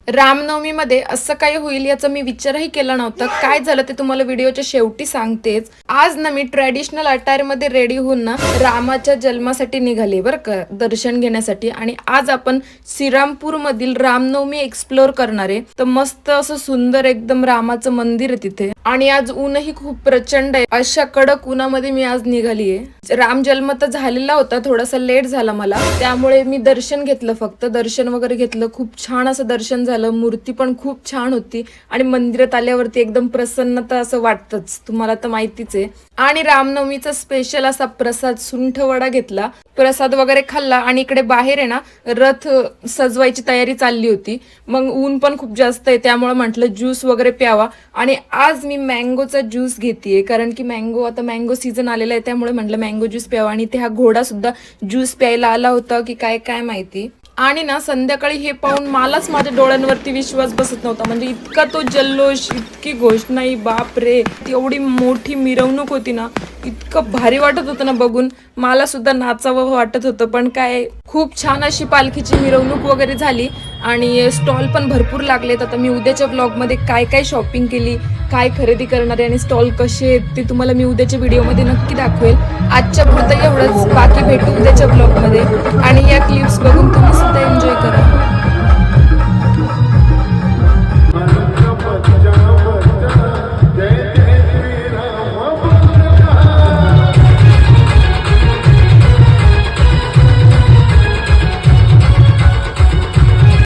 रामनवमीमध्ये असं काही होईल याचा मी विचारही केला नव्हता. काय झालं ते तुम्हाला व्हिडिओच्या शेवटी सांगतेच. आज ना मी ट्रॅडिशनल अटायर मध्ये रेडी होऊन ना रामाच्या जन्मासाठी निघाले बरं का, दर्शन घेण्यासाठी. आणि आज आपण श्रीरामपूर मधील रामनवमी एक्सप्लोर करणार आहे. तर मस्त असं सुंदर एकदम रामाचं मंदिर आहे तिथे. आणि आज ऊनही खूप प्रचंड आहे. अशा कडक उन्हामध्ये मी आज निघालीये. राम जन्म तर झालेला होता, थोडासा लेट झाला मला, त्यामुळे मी दर्शन घेतलं, फक्त दर्शन वगैरे घेतलं. खूप छान असं दर्शन झालं. मूर्ती पण खूप छान होती आणि मंदिरात आल्यावरती एकदम प्रसन्नता असं वाटतंच, तुम्हाला तर माहितीच आहे. आणि रामनवमीचा स्पेशल असा प्रसाद सुंठ वडा घेतला, प्रसाद वगैरे खाल्ला. आणि इकडे बाहेर आहे ना रथ सजवायची तयारी चालली होती. मग ऊन पण खूप जास्त आहे, त्यामुळे म्हटलं ज्यूस वगैरे प्यावा. आणि आज मी मँगोचा ज्यूस घेतेय, कारण की आता मँगो सीझन आलेला आहे, त्यामुळे म्हटलं मँगो ज्यूस प्यावा. आणि ते हा घोडा सुद्धा ज्यूस प्यायला आला होता की काय काय माहिती. आणि ना संध्याकाळी हे पाहून मलाच माझ्या डोळ्यांवरती विश्वास बसत नव्हता. म्हणजे इतका तो जल्लोष, इतकी घोषणा, बाप रे, एवढी मोठी मिरवणूक होती ना, इतकं भारी वाटत होतं ना बघून. मला सुद्धा नाचावं वाटत होतं. पण काय, खूप छान अशी पालखीची मिरवणूक वगैरे झाली आणि स्टॉल पण भरपूर लागलेत. आता मी उद्याच्या ब्लॉगमध्ये काय काय शॉपिंग केली, काय खरेदी करणार आहे आणि स्टॉल कसे आहेत ते तुम्हाला मी उद्याच्या व्हिडिओमध्ये नक्की दाखवेल. आजच्या पुरतं एवढंच, बाकी भेटू उद्याच्या ब्लॉगमध्ये. आणि या क्लिप्स बघून तुम्ही सुद्धा एन्जॉय करा.